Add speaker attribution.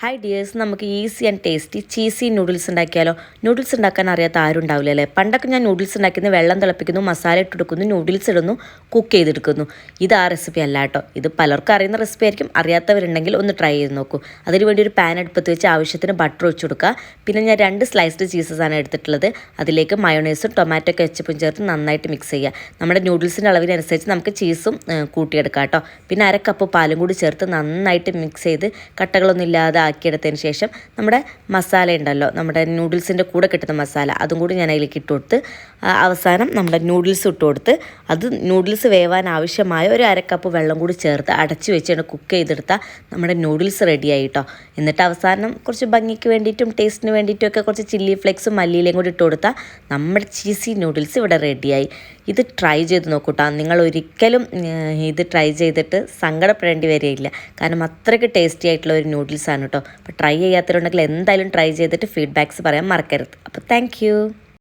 Speaker 1: Hi dears, നമുക്ക് easy and tasty cheesy noodles ഉണ്ടാക്കിയാലോ? Noodles ഉണ്ടാക്കാൻ അറിയാത്ത ആരും ഉണ്ടാവില്ല അല്ലേ? പണ്ടൊക്കെ ഞാൻ നൂഡിൽസ് ഉണ്ടാക്കുന്നത് വെള്ളം തിളപ്പിക്കുന്നു, മസാല ഇട്ടെടുക്കുന്നു, നൂഡിൽസ് ഇടുന്നു, കുക്ക് ചെയ്തെടുക്കുന്നു. ഇത് ആ റെസിപ്പി അല്ല കേട്ടോ. ഇത് പലർക്കും അറിയുന്ന റെസിപ്പി ആയിരിക്കും. അറിയാത്തവരുണ്ടെങ്കിൽ ഒന്ന് ട്രൈ ചെയ്ത് നോക്കൂ. അതിനുവേണ്ടി ഒരു പാൻ അടുപ്പത്ത് വെച്ച് ആവശ്യത്തിന് ബട്ടർ ഒഴിച്ചു കൊടുക്കുക. പിന്നെ ഞാൻ 2 സ്ലൈസ്ഡ് ചീസസാണ് എടുത്തിട്ടുള്ളത്. അതിലേക്ക് മയോണൈസും ടൊമാറ്റോ കെച്ചപ്പും ചേർത്ത് നന്നായിട്ട് മിക്സ് ചെയ്യുക. നമ്മുടെ നൂഡിൽസിൻ്റെ അളവിനനുസരിച്ച് നമുക്ക് ചീസും കൂട്ടിയെടുക്കാം കേട്ടോ. പിന്നെ 1 കപ്പ് പാലും കൂടി ചേർത്ത് നന്നായിട്ട് മിക്സ് ചെയ്ത് കട്ടകളൊന്നും ഇല്ലാതെ ആക്കിയെടുത്തതിന് ശേഷം നമ്മുടെ മസാല ഉണ്ടല്ലോ, നമ്മുടെ നൂഡിൽസിൻ്റെ കൂടെ കിട്ടുന്ന മസാല, അതും കൂടി ഞാൻ അതിലേക്ക് ഇട്ട് കൊടുത്ത് അവസാനം നമ്മുടെ നൂഡിൽസ് ഇട്ട് കൊടുത്ത് അത് നൂഡിൽസ് വേവാൻ ആവശ്യമായ ഒരു 1 കപ്പ് വെള്ളം കൂടി ചേർത്ത് അടച്ച് വെച്ചാണ് കുക്ക് ചെയ്തെടുത്താൽ നമ്മുടെ നൂഡിൽസ് റെഡിയായി കേട്ടോ. എന്നിട്ട് അവസാനം കുറച്ച് ഭംഗിക്ക് വേണ്ടിയിട്ടും ടേസ്റ്റിന് വേണ്ടിയിട്ടും ഒക്കെ കുറച്ച് ചില്ലി ഫ്ലേക്സും മല്ലിയിലയും കൂടി ഇട്ട് കൊടുത്താൽ നമ്മുടെ ചീസി നൂഡിൽസ് ഇവിടെ റെഡിയായി. ഇത് ട്രൈ ചെയ്ത് നോക്കൂട്ടോ. നിങ്ങൾ ഒരിക്കലും ഇത് ട്രൈ ചെയ്തിട്ട് സങ്കടപ്പെടേണ്ടി വരികയില്ല. കാരണം അത്രയ്ക്ക് ടേസ്റ്റി ആയിട്ടുള്ള ഒരു നൂഡിൽസാണ് കേട്ടോ. അപ്പോൾ ട്രൈ ചെയ്യാത്തവരുണ്ടെങ്കിൽ എന്തായാലും ട്രൈ ചെയ്തിട്ട് ഫീഡ്ബാക്ക്സ് പറയാൻ മറക്കരുത്. അപ്പോൾ താങ്ക്